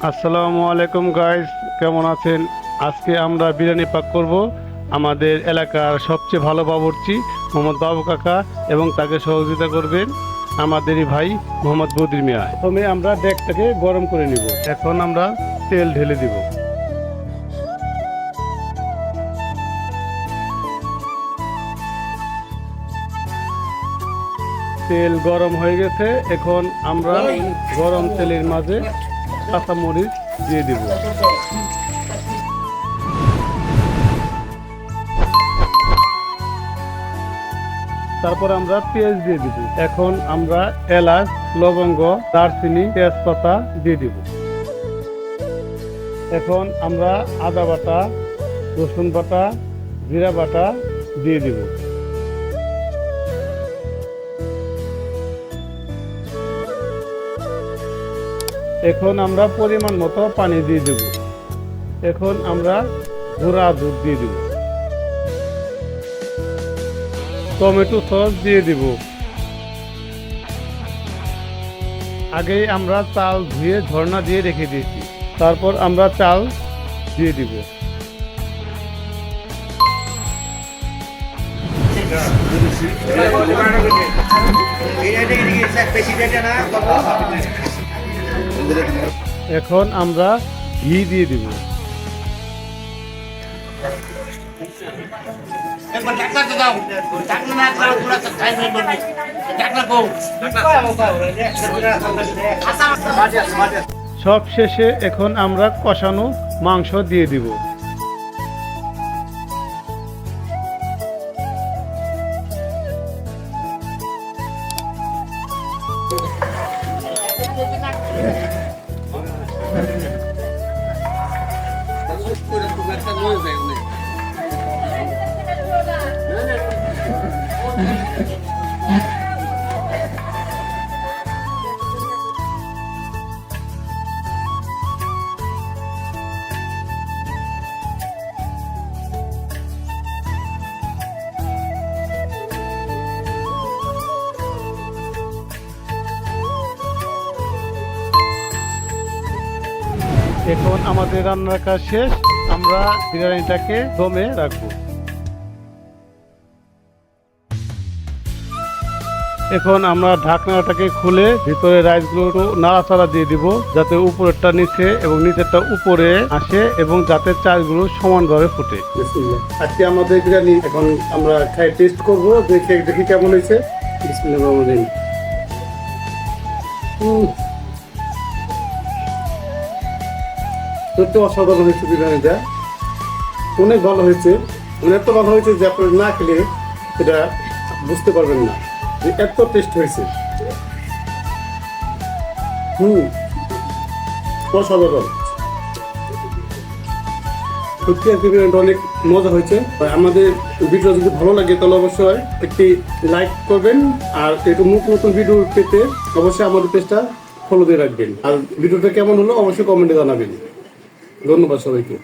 আসসালামু আলাইকুম গাইস, কেমন আছেন? আজকে আমরা বিরিয়ানি পাক করব। আমাদের এলাকার সবচেয়ে ভালো বাবুর্চি মোহাম্মদ বাবু কাকা এবং তাকে সহযোগিতা করবেন আমাদেরই ভাই মোহাম্মদ বদির মিয়া। প্রথমে আমরা ডেকটাকে গরম করে নিব। এখন আমরা তেল ঢেলে দিব। তেল গরম হয়ে গেছে। এখন আমরা গরম তেলের মাঝে কাঁচামরিচ দিয়ে দিব। তারপর আমরা পেঁয়াজ দিয়ে দিব। এখন আমরা এলাচ, লবঙ্গ, দারচিনি, তেজপাতা দিয়ে দিব। এখন আমরা আদা বাটা, রসুন বাটা, জিরা বাটা দিয়ে দিব। এখন আমরা পরিমাণ মতো পানি দিয়ে দেব। এখন আমরা গুঁড়া দুধ দিয়ে দেব। টমেটো সস দিয়ে দিব। আগেই আমরা চাল ধুয়ে ঝর্ণা দিয়ে রেখে দিয়েছি। তারপর আমরা চাল দিয়ে দিব। এখন আমরা ঘি দিয়ে দিব। সব শেষে এখন আমরা কষানো মাংস দিয়ে দিব। এখন আমাদের রান্নার কাজ শেষ। আমরা বিরিয়ানিটাকে দমে রাখবো। এখন আমরা ঢাকনাটাকে খুলে ভিতরে রাইসগুলো নাড়াচাড়া দিয়ে দিব, যাতে উপরেরটা নিচে এবং নিচেরটা উপরে আসে এবং যাতে চালগুলো সমানভাবে ফুটে। আজকে আমাদের বিরিয়ানি এখন আমরা খাই টেস্ট করবো, দেখি কেমন হয়েছে। বিসমিল্লাহির সত্যি অসাধারণ হয়েছে বিরিয়ানিটা, অনেক ভালো হয়েছে। এত ভালো হয়েছে যে আপনি না খেলে এটা বুঝতে পারবেন না যে এত টেস্ট হয়েছে। অসাধারণ সত্যি। আজকে বিরিয়ানিটা অনেক মজা হয়েছে। আমাদের ভিডিও যদি ভালো লাগে তাহলে অবশ্যই একটি লাইক করবেন, আর একটু নতুন ভিডিও পেতে অবশ্যই আমাদের পেজটা ফলো দিয়ে রাখবেন। আর ভিডিওটা কেমন হলো অবশ্যই কমেন্টে জানাবেন। ধন্যবাদ সবাইকে।